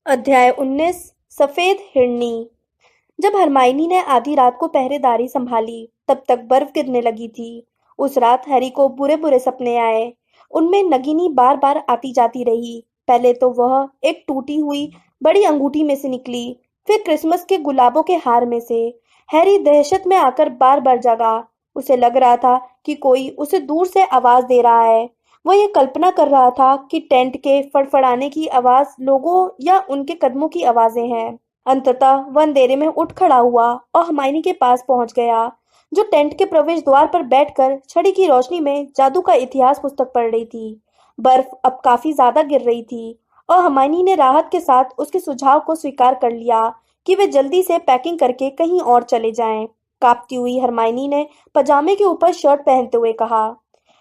अध्याय 19। सफेद हिरनी। जब हरमाइनी ने आधी रात को पहरेदारी संभाली तब तक बर्फ गिरने लगी थी। उस रात हैरी को बुरे बुरे सपने आए। उनमें नगिनी बार बार आती जाती रही। पहले तो वह एक टूटी हुई बड़ी अंगूठी में से निकली, फिर क्रिसमस के गुलाबों के हार में से। हैरी दहशत में आकर बार बार जगा। उसे लग रहा था कि कोई उसे दूर से आवाज दे रहा है। वह ये कल्पना कर रहा था कि टेंट के फड़फड़ाने की आवाज लोगों या उनके कदमों की आवाजें हैं। अंततः वह अंधेरे में उठ खड़ा हुआ और हरमाइनी के पास पहुंच गया, जो टेंट के प्रवेश द्वार पर बैठकर छड़ी की रोशनी में जादू का इतिहास पुस्तक पढ़ रही थी। बर्फ अब काफी ज्यादा गिर रही थी और हरमाइनी ने राहत के साथ उसके सुझाव को स्वीकार कर लिया कि वे जल्दी से पैकिंग करके कहीं और चले जाएं। कांपती हुई हरमाइनी ने पजामे के ऊपर शर्ट पहनते हुए कहा,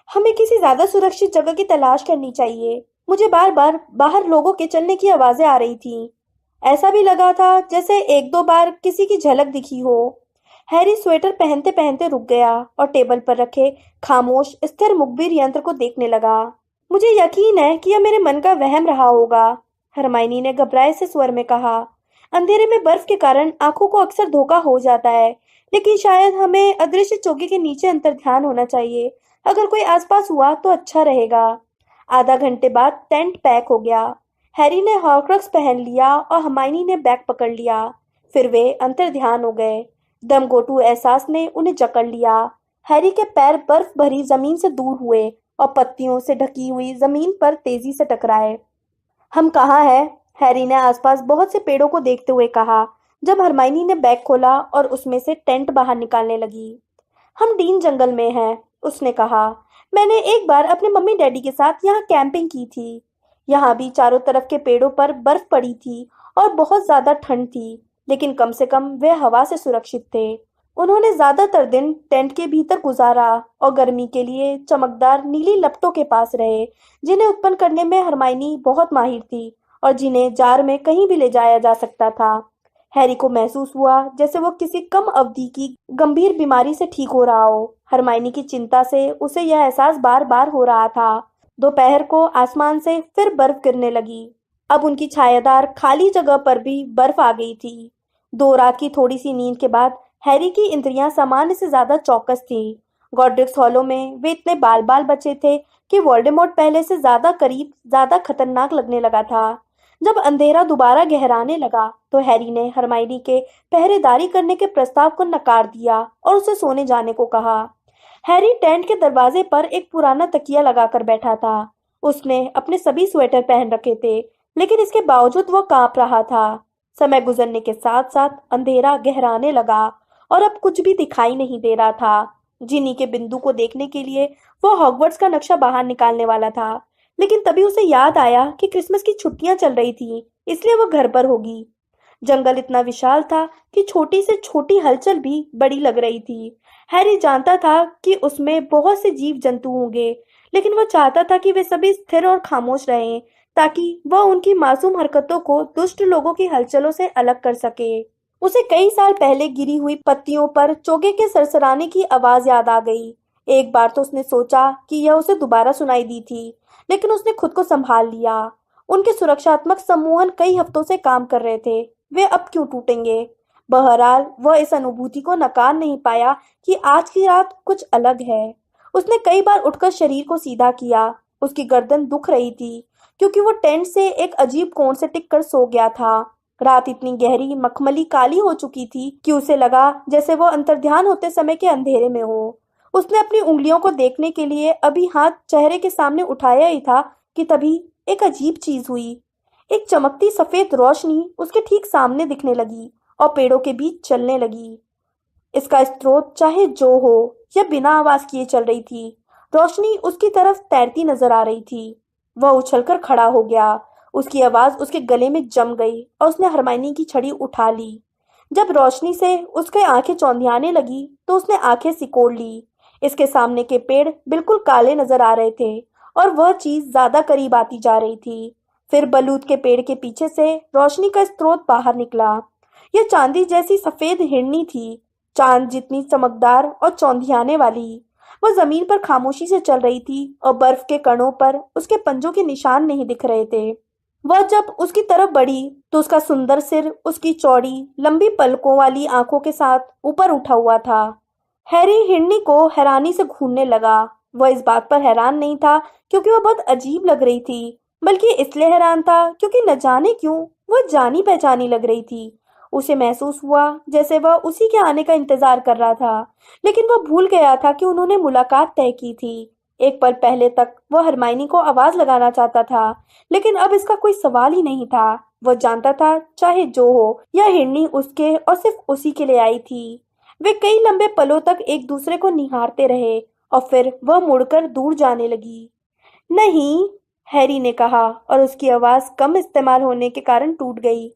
हमें किसी ज्यादा सुरक्षित जगह की तलाश करनी चाहिए। मुझे बार बार बाहर लोगों के चलने की आवाजें आ रही थीं। ऐसा भी लगा था जैसे एक दो बार किसी की झलक दिखी हो। हैरी स्वेटर पहनते पहनते रुक गया और टेबल पर रखे खामोश स्थिर मुखबिर यंत्र को देखने लगा। मुझे यकीन है कि यह मेरे मन का वहम रहा होगा, हरमाइनी ने घबराए से स्वर में कहा। अंधेरे में बर्फ के कारण आंखों को अक्सर धोखा हो जाता है, लेकिन शायद हमें अदृश्य चोगे के नीचे अंतर्ध्यान होना चाहिए। अगर कोई आसपास हुआ तो अच्छा रहेगा। आधा घंटे बाद टेंट पैक हो गया। हैरी ने हॉर्क्रक्स पहन लिया और हरमाइनी ने बैग पकड़ लिया। फिर वे अंतर्ध्यान हो गए। दमघोंटू एहसास ने उन्हें जकड़ लिया। हैरी के पैर बर्फ भरी जमीन से दूर हुए और पत्तियों से ढकी हुई जमीन पर तेजी से टकराए। हम कहाँ हैं? हैरी ने आसपास बहुत से पेड़ों को देखते हुए कहा, जब हरमाइनी ने बैग खोला और उसमें से टेंट बाहर निकालने लगी। हम डीन जंगल में हैं, उसने कहा। मैंने एक बार अपने मम्मी डैडी के साथ यहाँ कैंपिंग की थी। यहाँ भी चारों तरफ के पेड़ों पर बर्फ पड़ी थी और बहुत ज्यादा ठंड थी, लेकिन कम से कम वे हवा से सुरक्षित थे। उन्होंने ज्यादातर दिन टेंट के भीतर गुजारा और गर्मी के लिए चमकदार नीली लपटों के पास रहे, जिन्हें उत्पन्न करने में हरमाइनी बहुत माहिर थी और जिन्हें जार में कहीं भी ले जाया जा सकता था। हैरी को महसूस हुआ जैसे वो किसी कम अवधि की गंभीर बीमारी से ठीक हो रहा हो। हरमाइनी की चिंता से उसे यह एहसास बार बार हो रहा था। दोपहर को आसमान से फिर बर्फ गिरने लगी। अब उनकी छायादार खाली जगह पर भी बर्फ आ गई थी। 2 रात की थोड़ी सी नींद के बाद हैरी की इंद्रियां सामान्य से ज्यादा चौकस थीं। गॉड्रिक्स हॉलो में वे इतने बाल बाल बचे थे कि वोल्डेमॉर्ट पहले से ज्यादा करीब, ज्यादा खतरनाक लगने लगा था। जब अंधेरा दोबारा गहराने लगा तो हैरी ने हरमाइनी के पहरेदारी करने के प्रस्ताव को नकार दिया और उसे सोने जाने को कहा। हैरी टेंट के दरवाजे पर एक पुराना तकिया लगाकर बैठा था। उसने अपने सभी स्वेटर पहन रखे थे, लेकिन इसके बावजूद वह कांप रहा था। समय गुजरने के साथ साथ अंधेरा गहराने लगा और अब कुछ भी दिखाई नहीं दे रहा था। जिनी के बिंदु को देखने के लिए वह हॉगवर्ट्स का नक्शा बाहर निकालने वाला था, लेकिन तभी उसे याद आया कि क्रिसमस की छुट्टियां चल रही थी, इसलिए वह घर पर होगी। जंगल इतना विशाल था कि छोटी से छोटी हलचल भी बड़ी लग रही थी। हैरी जानता था कि उसमें बहुत से जीव जंतु होंगे, लेकिन वह चाहता था कि वे सभी स्थिर और खामोश रहें, ताकि वह उनकी मासूम हरकतों को दुष्ट लोगों की हलचलों से अलग कर सके। उसे कई साल पहले गिरी हुई पत्तियों पर चोगे के सरसराने की आवाज याद आ गई। एक बार तो उसने सोचा कि यह उसे दोबारा सुनाई दी थी, लेकिन उसने खुद को संभाल लिया। उनके सुरक्षात्मक सम्मोहन कई हफ्तों से काम कर रहे थे, वे अब क्यों टूटेंगे? बहरहाल वह इस अनुभूति को नकार नहीं पाया कि आज की रात कुछ अलग है। उसने कई बार उठकर शरीर को सीधा किया। उसकी गर्दन दुख रही थी क्योंकि वो टेंट से एक अजीब कोण से टिककर सो गया था। रात इतनी गहरी मखमली काली हो चुकी थी कि उसे लगा जैसे वो अंतर्ध्यान होते समय के अंधेरे में हो। उसने अपनी उंगलियों को देखने के लिए अभी हाथ चेहरे के सामने उठाया ही था कि तभी एक अजीब चीज हुई। एक चमकती सफेद रोशनी उसके ठीक सामने दिखने लगी और पेड़ों के बीच चलने लगी। इसका स्रोत चाहे जो हो, यह बिना आवाज किए चल रही थी। रोशनी उसकी तरफ तैरती नजर आ रही थी। वह उछलकर खड़ा हो गया। उसकी आवाज उसके गले में जम गई और उसने हरमाइनी की छड़ी उठा ली। जब रोशनी से उसके आंखें चौंधियाने लगी तो उसने आंखें सिकोड़ ली। इसके सामने के पेड़ बिल्कुल काले नजर आ रहे थे और वह चीज ज्यादा करीब आती जा रही थी। फिर बलूत के पेड़ के पीछे से रोशनी का स्रोत बाहर निकला। यह चांदी जैसी सफेद हिरनी थी, चांद जितनी चमकदार और चौंधियाने वाली। वह जमीन पर खामोशी से चल रही थी और बर्फ के कणों पर उसके पंजों के निशान नहीं दिख रहे थे। वह जब उसकी तरफ बढ़ी तो उसका सुंदर सिर उसकी चौड़ी लंबी पलकों वाली आंखों के साथ ऊपर उठा हुआ था। हैरी हिरनी को हैरानी से घूरने लगा। वह इस बात पर हैरान नहीं था क्योंकि वह बहुत अजीब लग रही थी, बल्कि इसलिए हैरान था क्योंकि न जाने क्यों वह जानी पहचानी लग रही थी। उसे महसूस हुआ जैसे वह उसी के आने का इंतजार कर रहा था, लेकिन वह भूल गया था कि उन्होंने मुलाकात तय की थी। एक पल पहले तक वह हरमाइनी को आवाज लगाना चाहता था, लेकिन अब इसका कोई सवाल ही नहीं था। वह जानता था चाहे जो हो, यह हिरनी उसके और सिर्फ उसी के लिए आई थी। वे कई लंबे पलों तक एक दूसरे को निहारते रहे और फिर वह मुड़कर दूर जाने लगी। नहीं, हैरी ने कहा और उसकी आवाज कम इस्तेमाल होने के कारण टूट गई।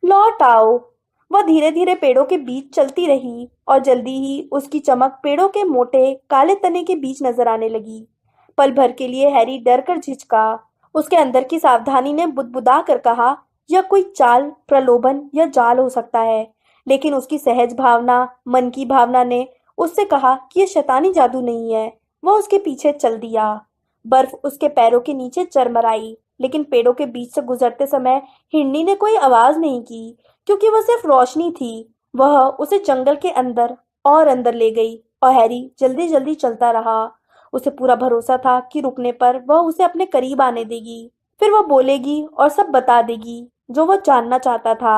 लौट आओ। वह धीरे धीरे पेड़ों के बीच चलती रही और जल्दी ही उसकी चमक पेड़ों के मोटे काले तने के बीच नजर आने लगी। पल भर के लिए हैरी डर कर झिझका। उसके अंदर की सावधानी ने बुदबुदा कर कहा, यह कोई चाल, प्रलोभन या जाल हो सकता है। लेकिन उसकी सहज भावना, मन की भावना ने उससे कहा कि यह शैतानी जादू नहीं है। वह उसके पीछे चल दिया। बर्फ उसके पैरों के नीचे चरमराई, लेकिन पेड़ों के बीच से गुजरते समय हिरनी ने कोई आवाज नहीं की, क्योंकि वह सिर्फ रोशनी थी। वह उसे जंगल के अंदर और अंदर ले गई और हैरी जल्दी जल्दी चलता रहा। उसे पूरा भरोसा था कि रुकने पर वह उसे अपने करीब आने देगी। फिर वह बोलेगी और सब बता देगी जो वह जानना चाहता था।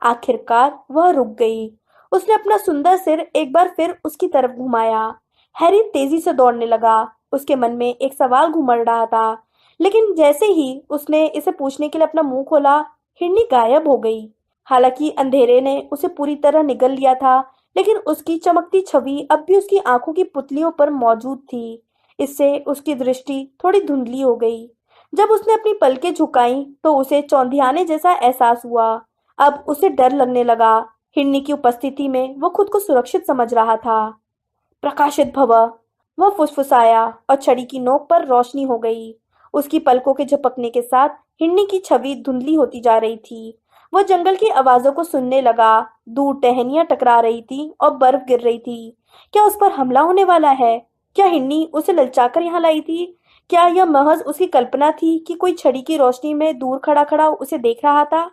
आखिरकार वह रुक गई। उसने अपना सुंदर सिर एक बार फिर उसकी तरफ घुमाया। हैरी तेजी से दौड़ने लगा। उसके मन में एक सवाल घुमड़ रहा था, लेकिन जैसे ही उसने इसे पूछने के लिए अपना मुंह खोला, हिरनी गायब हो गई। हालांकि अंधेरे ने उसे पूरी तरह निगल लिया था, लेकिन उसकी चमकती छवि अब भी उसकी आंखों की पुतलियों पर मौजूद थी। इससे उसकी दृष्टि थोड़ी धुंधली हो गई। जब उसने अपनी पलकें झुकाई तो उसे चौंधियाने जैसा एहसास हुआ। अब उसे डर लगने लगा। हिरनी की उपस्थिति में वो खुद को सुरक्षित समझ रहा था। प्रकाशित भव। वह फुसफुसाया और छड़ी की नोक पर रोशनी हो गई। उसकी पलकों के झपकने के साथ हिरनी की छवि धुंधली होती जा रही थी। वह जंगल की आवाजों को सुनने लगा। दूर टहनियां टकरा रही थी और बर्फ गिर रही थी। क्या उस पर हमला होने वाला है? क्या हिरनी उसे ललचाकर यहाँ लाई थी? क्या यह महज उसकी कल्पना थी कि कोई छड़ी की रोशनी में दूर खड़ा खड़ा उसे देख रहा था?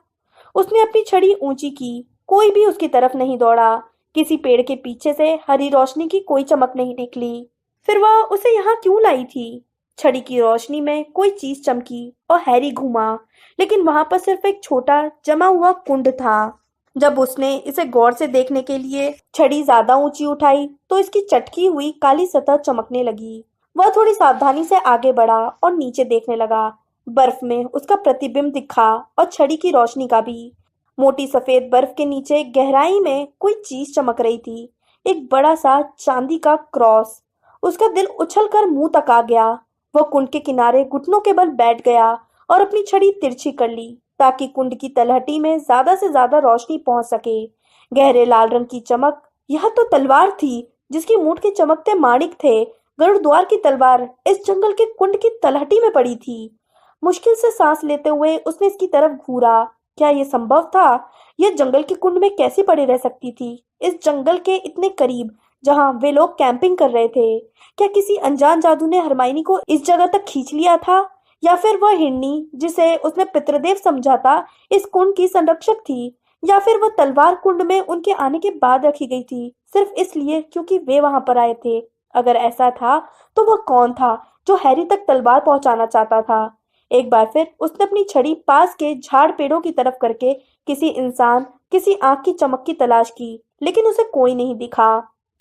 उसने अपनी छड़ी ऊंची की। कोई भी उसकी तरफ नहीं दौड़ा। किसी पेड़ के पीछे से हरी रोशनी की कोई चमक नहीं निकली। फिर वह उसे यहाँ क्यों लाई थी? छड़ी की रोशनी में कोई चीज चमकी और हैरी घूमा, लेकिन वहां पर सिर्फ एक छोटा जमा हुआ कुंड था। जब उसने इसे गौर से देखने के लिए छड़ी ज्यादा ऊंची उठाई तो इसकी चटकी हुई काली सतह चमकने लगी। वह थोड़ी सावधानी से आगे बढ़ा और नीचे देखने लगा। बर्फ में उसका प्रतिबिंब दिखा और छड़ी की रोशनी का भी। मोटी सफेद बर्फ के नीचे गहराई में कोई चीज चमक रही थी। एक बड़ा सा चांदी का क्रॉस। उसका दिल उछलकर मुंह तक आ गया। वह कुंड के किनारे घुटनों के बल बैठ गया और अपनी छड़ी तिरछी कर ली ताकि कुंड की तलहटी में ज्यादा से ज्यादा रोशनी पहुंच सके। गहरे लाल रंग की चमक। यह तो तलवार थी जिसकी मूठ के चमकते माणिक थे। गरुड़द्वार की तलवार इस जंगल के कुंड की तलहटी में पड़ी थी। मुश्किल से सांस लेते हुए उसने इसकी तरफ घूरा। क्या यह संभव था? यह जंगल के कुंड में कैसे पड़े रह सकती थी, इस जंगल के इतने करीब जहां वे लोग कैंपिंग कर रहे थे? क्या किसी अनजान जादू ने हरमाइनी को इस जगह तक खींच लिया था, या फिर वह हिरनी जिसे उसने पितृदेव समझा था इस कुंड की संरक्षक थी, या फिर वह तलवार कुंड में उनके आने के बाद रखी गई थी सिर्फ इसलिए क्योंकि वे वहां पर आए थे? अगर ऐसा था तो वह कौन था जो हैरी तक तलवार पहुंचाना चाहता था? एक बार फिर उसने अपनी छड़ी पास के झाड़ पेड़ों की तरफ करके किसी इंसान, किसी आंख की चमक की तलाश की, लेकिन उसे कोई नहीं दिखा।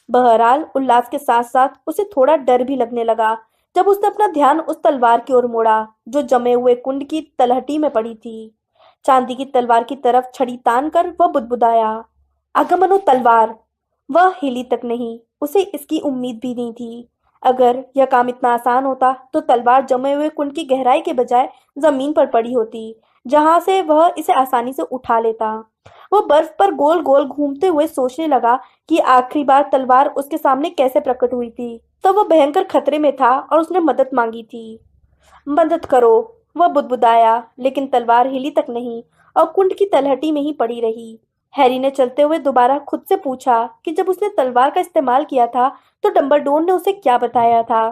बहरहाल उल्लास के साथ साथ उसे थोड़ा डर भी लगने लगा जब उसने अपना ध्यान उस तलवार की ओर मोड़ा जो जमे हुए कुंड की तलहटी में पड़ी थी। चांदी की तलवार की तरफ छड़ी तान कर वह बुदबुदाया, आगमनो तलवार। वह हिली तक नहीं। उसे इसकी उम्मीद भी नहीं थी। अगर यह काम इतना आसान होता तो तलवार जमे हुए कुंड की गहराई के बजाय जमीन पर पड़ी होती, जहां से वह इसे आसानी से उठा लेता। वह बर्फ पर गोल गोल घूमते हुए सोचने लगा कि आखिरी बार तलवार उसके सामने कैसे प्रकट हुई थी। तो वह भयंकर खतरे में था और उसने मदद मांगी थी। मदद करो, वह बुदबुदाया, लेकिन तलवार हिली तक नहीं और कुंड की तलहटी में ही पड़ी रही। हैरी ने चलते हुए दोबारा खुद से पूछा कि जब उसने तलवार का इस्तेमाल किया था तो डंबलडोर ने उसे क्या बताया था।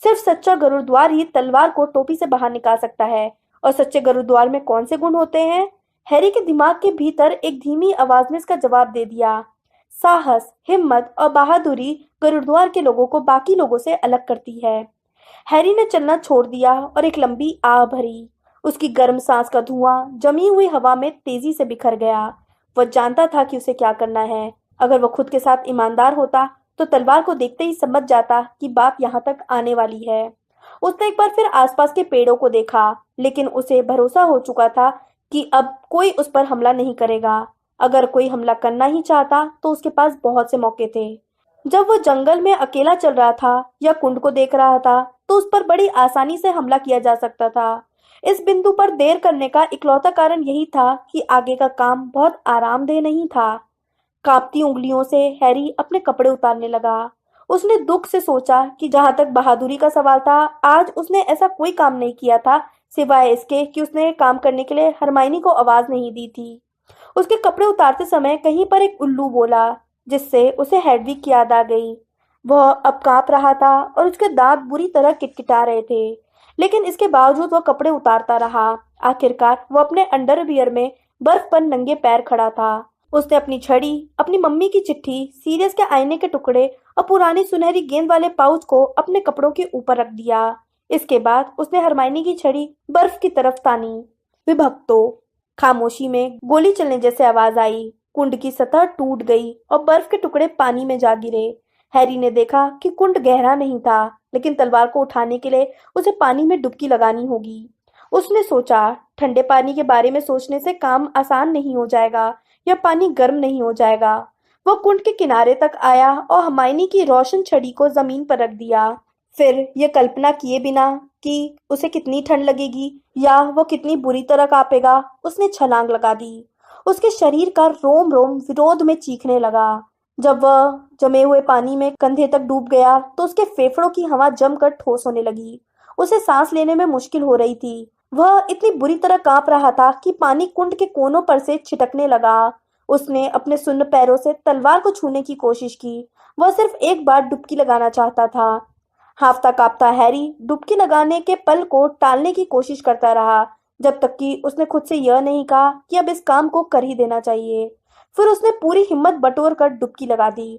सिर्फ सच्चा गरुड़द्वार ही तलवार को टोपी से बाहर निकाल सकता है। और सच्चे गरुड़द्वार में कौन से गुण होते हैं? हैरी के दिमाग के भीतर एक धीमी आवाज ने इसका जवाब दे दिया। साहस, हिम्मत और बहादुरी गरुड़द्वार के लोगों को बाकी लोगों से अलग करती है। हैरी ने चलना छोड़ दिया और एक लंबी आह भरी। उसकी गर्म सांस का धुआं जमी हुई हवा में तेजी से बिखर गया। वह जानता था कि उसे क्या करना है। अगर वह खुद के साथ ईमानदार होता तो तलवार को देखते ही समझ जाता कि बात यहाँ तक आने वाली है। उसने एक बार फिर आसपास के पेड़ों को देखा, लेकिन उसे भरोसा हो चुका था कि अब कोई उस पर हमला नहीं करेगा। अगर कोई हमला करना ही चाहता तो उसके पास बहुत से मौके थे। जब वो जंगल में अकेला चल रहा था या कुंड को देख रहा था तो उस पर बड़ी आसानी से हमला किया जा सकता था। इस बिंदु पर देर करने का इकलौता कारण यही था कि आगे का काम बहुत आरामदेह नहीं था। कांपती उंगलियों से हैरी अपने कपड़े उतारने लगा। उसने दुख से सोचा कि जहां तक बहादुरी का सवाल था, आज उसने ऐसा कोई काम नहीं किया था सिवाय इसके कि उसने काम करने के लिए हरमाइनी को आवाज नहीं दी थी। उसके कपड़े उतारते समय कहीं पर एक उल्लू बोला, जिससे उसे हेडविग की याद आ गई। वह अब कांप रहा था और उसके दांत बुरी तरह किटकिटा रहे थे, लेकिन इसके बावजूद वह कपड़े उतारता रहा। आखिरकार वह अपने अंडरवियर में बर्फ पर नंगे पैर खड़ा था। उसने अपनी छड़ी, अपनी मम्मी की चिट्ठी, सीरियस के आईने के टुकड़े और पुरानी सुनहरी गेंद वाले पाउच को अपने कपड़ों के ऊपर रख दिया। इसके बाद उसने हरमाइनी की छड़ी बर्फ की तरफ तानी। विभक्तो खामोशी में गोली चलने जैसे आवाज आई। कुंड की सतह टूट गई और बर्फ के टुकड़े पानी में जा गिरे। हैरी ने देखा कि कुंड गहरा नहीं था, लेकिन तलवार को उठाने के लिए उसे पानी में डुबकी लगानी होगी। उसने सोचा, ठंडे पानी के बारे में सोचने से काम आसान नहीं हो जाएगा या पानी गर्म नहीं हो जाएगा। वह कुंड के किनारे तक आया और हरमाइनी की रोशन छड़ी को जमीन पर रख दिया। फिर यह कल्पना किए बिना कि उसे कितनी ठंड लगेगी या वो कितनी बुरी तरह कांपेगा, उसने छलांग लगा दी। उसके शरीर का रोम रोम विरोध में चीखने लगा। जब वह जमे हुए पानी में कंधे तक डूब गया तो उसके फेफड़ों की हवा जमकर ठोस होने लगी। उसे सांस लेने में मुश्किल हो रही थी। वह इतनी बुरी तरह कांप रहा था कि पानी कुंड के कोनों पर से छिटकने लगा। उसने अपने सुन्न पैरों से तलवार को छूने की कोशिश की। वह सिर्फ एक बार डुबकी लगाना चाहता था। हाफता कांपता हैरी डुबकी लगाने के पल को टालने की कोशिश करता रहा, जब तक कि उसने खुद से यह नहीं कहा कि अब इस काम को कर ही देना चाहिए। फिर उसने पूरी हिम्मत बटोर कर डुबकी लगा दी।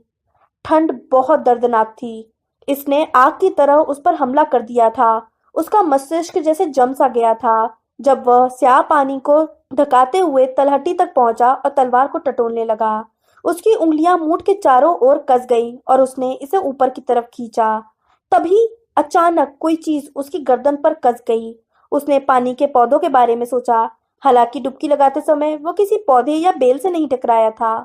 ठंड बहुत दर्दनाक थी। इसने आग की तरह उस पर हमला कर दिया था। उसका मस्तिष्क जैसे जम सा गया था। जब वह स्याह पानी को धकाते हुए तलहटी तक पहुंचा और तलवार को टटोलने लगा, उसकी उंगलियां मूठ के चारों ओर कस गई और उसने इसे ऊपर की तरफ खींचा। तभी अचानक कोई चीज उसकी गर्दन पर कस गई। उसने पानी के पौधों के बारे में सोचा। हालांकि डुबकी लगाते समय वो किसी पौधे या बेल से नहीं टकराया था।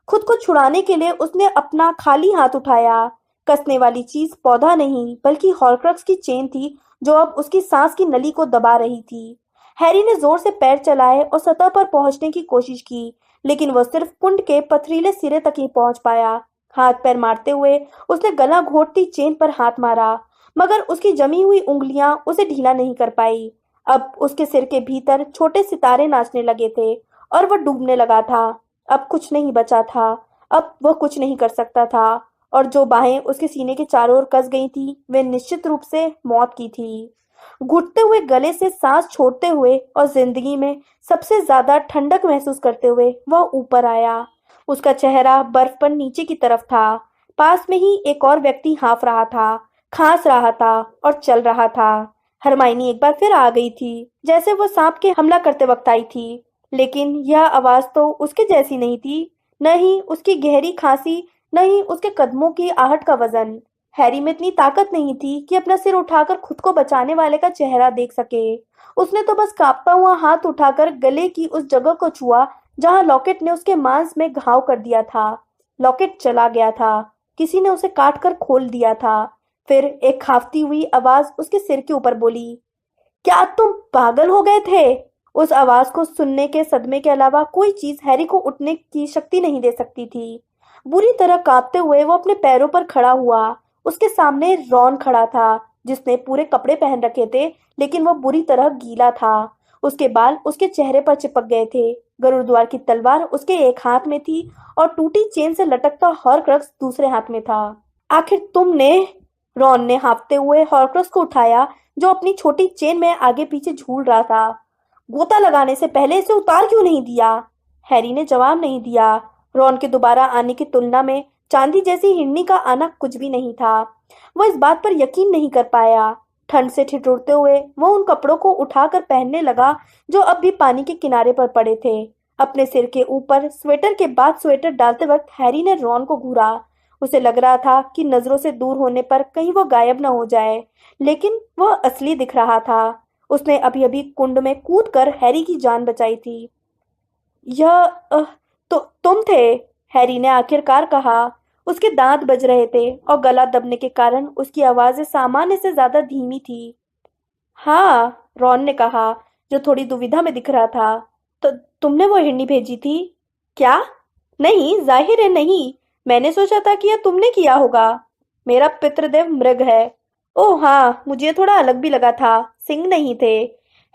खुद को छुड़ाने के लिए उसने अपना खाली हाथ उठाया। कसने वाली चीज पौधा नहीं बल्कि हॉर्क्रक्स की चेन थी, जो अब उसकी सांस की नली को दबा रही थी। हैरी ने जोर से पैर चलाए और सतह पर पहुंचने की कोशिश की, लेकिन वह सिर्फ कुंड के पथरीले सिरे तक ही पहुंच पाया। हाथ पैर मारते हुए उसने गला घोटती चेन पर हाथ मारा, मगर उसकी जमी हुई उंगलियां उसे ढीला नहीं कर पाई। अब उसके सिर के भीतर छोटे सितारे नाचने लगे थे और वह डूबने लगा था। अब कुछ नहीं बचा था। अब वह कुछ नहीं कर सकता था, और जो बाहें उसके सीने के चारों ओर कस गई थी वे निश्चित रूप से मौत की थी। घुटते हुए गले से सांस छोड़ते हुए और जिंदगी में सबसे ज्यादा ठंडक महसूस करते हुए वह ऊपर आया। उसका चेहरा बर्फ पर नीचे की तरफ था। पास में ही एक और व्यक्ति हाँफ रहा था, खांस रहा था और चल रहा था। हरमाइनी एक बार फिर आ गई थी, जैसे वो सांप के हमला करते वक्त आई थी, लेकिन यह आवाज तो उसके जैसी नहीं थी। न ही उसकी गहरी खांसी, न ही उसके कदमों की आहट का वजन। हैरी में इतनी ताकत नहीं थी कि अपना सिर उठाकर खुद को बचाने वाले का चेहरा देख सके। उसने तो बस कांपता हुआ हाथ उठाकर गले की उस जगह को छुआ जहां लॉकेट ने उसके मांस में घाव कर दिया था। लॉकेट चला गया था। किसी ने उसे काट कर खोल दिया था। फिर एक खाफती हुई आवाज उसके सिर के ऊपर बोली, क्या तुम पागल हो गए थे? उस आवाज को सुनने के सदमे के अलावा कोई चीज हैरी को उठने की शक्ति नहीं दे सकती थी। बुरी तरह कांपते हुए वो अपने पैरों पर खड़ा हुआ। उसके सामने रॉन खड़ा था, जिसने पूरे कपड़े पहन रखे थे, लेकिन वह बुरी तरह गीला था। उसके बाल उसके चेहरे पर चिपक गए थे। गरुड़द्वार की तलवार उसके एक हाथ में थी और टूटी चेन से लटकता हॉर्क्रक्स दूसरे हाथ में था। आखिर तुमने? रॉन ने हाँफते हुए हॉर्क्रक्स को उठाया, जो अपनी छोटी चेन में आगे पीछे झूल रहा था। गोता लगाने से पहले इसे उतार क्यों नहीं दिया? हैरी ने जवाब नहीं दिया। रॉन के दोबारा आने की तुलना में चांदी जैसी हिरनी का आना कुछ भी नहीं था। वो इस बात पर यकीन नहीं कर पाया। ठंड से ठिठुरते हुए वो उन कपड़ों को उठाकर पहनने लगा जो अब भी पानी के किनारे पर पड़े थे। अपने सिर के ऊपर स्वेटर के बाद स्वेटर डालते वक्त हैरी ने रॉन को घूरा। उसे लग रहा था कि नजरों से दूर होने पर कहीं वो गायब न हो जाए, लेकिन वह असली दिख रहा था। उसने अभी अभी कुंड में कूदकर हैरी की जान बचाई थी। यह तो तुम थे, हैरी ने आखिरकार कहा। उसके दांत बज रहे थे और गला दबने के कारण उसकी आवाज़ सामान्य से ज्यादा धीमी थी। हाँ, रॉन ने कहा, जो थोड़ी दुविधा में दिख रहा था। तो तुमने वो हिरनी भेजी थी? क्या? नहीं, जाहिर है नहीं। मैंने सोचा था कि यह तुमने किया होगा। मेरा पितृदेव मृग है। ओह हाँ, मुझे ये थोड़ा अलग भी लगा था। सिंह नहीं थे।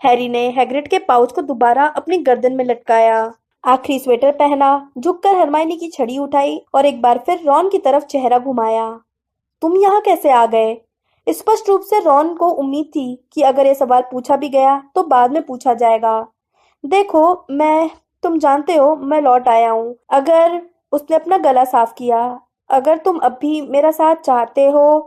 हैरी ने हैग्रिड के पाउच को दोबारा अपनी गर्दन में लटकाया, आखिरी स्वेटर पहना, झुककर हरमाइनी की छड़ी उठाई और एक बार फिर रॉन की तरफ चेहरा घुमाया। तुम यहाँ कैसे आ गए? स्पष्ट रूप से रॉन को उम्मीद थी कि अगर ये सवाल पूछा भी गया तो बाद में पूछा जाएगा। देखो, मैं तुम जानते हो मैं लौट आया हूँ। अगर उसने अपना गला साफ किया, अगर तुम अब भी मेरा साथ चाहते हो।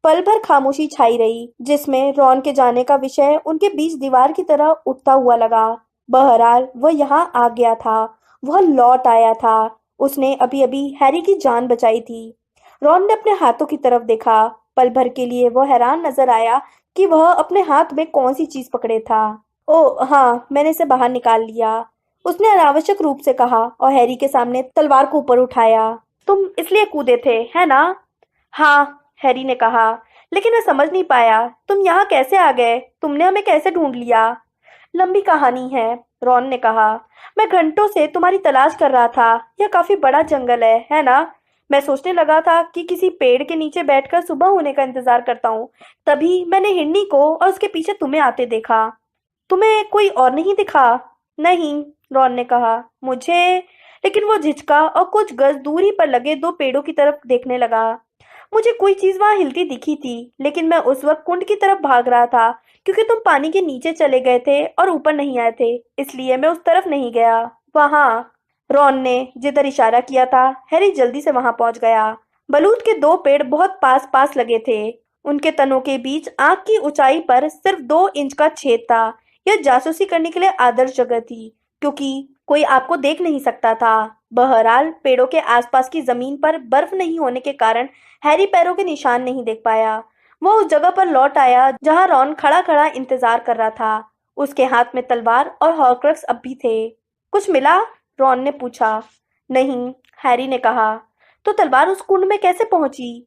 पल भर खामोशी छाई रही, जिसमें रॉन के जाने का विषय उनके बीच दीवार की तरह उठता हुआ लगा। बहरहाल वह यहाँ आ गया था। वह लौट आया था। उसने अभी अभी हैरी की जान बचाई थी। रॉन ने अपने हाथों की तरफ देखा। पल भर के लिए वह हैरान नजर आया कि वह अपने हाथ में कौन सी चीज पकड़े था। ओह हाँ, मैंने इसे बाहर निकाल लिया, उसने अनावश्यक रूप से कहा और हैरी के सामने तलवार को ऊपर उठाया। तुम इसलिए कूदे थे, है ना? हाँ, हैरी ने कहा, लेकिन मैं समझ नहीं पाया तुम यहाँ कैसे आ गए। तुमने हमें कैसे ढूंढ लिया? लंबी कहानी है, रॉन ने कहा। मैं घंटों से तुम्हारी तलाश कर रहा था। यह काफी बड़ा जंगल है ना? मैं सोचने लगा था कि किसी पेड़ के नीचे बैठकर सुबह होने का इंतजार करता हूँ। तभी मैंने हिरनी को और उसके पीछे तुम्हें आते देखा। तुम्हें कोई और नहीं दिखा? नहीं, रॉन ने कहा। मुझे, लेकिन वो झिझका और कुछ गज दूरी पर लगे दो पेड़ों की तरफ देखने लगा। मुझे कोई चीज वहां हिलती दिखी थी, लेकिन मैं उस वक्त कुंड की तरफ भाग रहा था, क्योंकि तुम पानी के नीचे चले गए थे और ऊपर नहीं आए थे, इसलिए मैं उस तरफ नहीं गया। वहां, रॉन ने जिधर इशारा किया था, हैरी जल्दी से वहां पहुंच गया। बलूत के दो पेड़ बहुत पास पास लगे थे। उनके तनों के बीच आंख की ऊंचाई पर सिर्फ 2 इंच का छेद था। यह जासूसी करने के लिए आदर्श जगह थी, क्योंकि कोई आपको देख नहीं सकता था। बहरहाल पेड़ों के आसपास की जमीन पर बर्फ नहीं होने के कारण हैरी पैरों के निशान नहीं देख पाया। वो उस जगह पर लौट आया जहां रॉन खड़ा खड़ा इंतजार कर रहा था। उसके हाथ में तलवार और हॉर्क्रक्स अब भी थे। कुछ मिला? रॉन ने पूछा। नहीं, हैरी ने कहा। तो तलवार उस कुंड में कैसे पहुंची?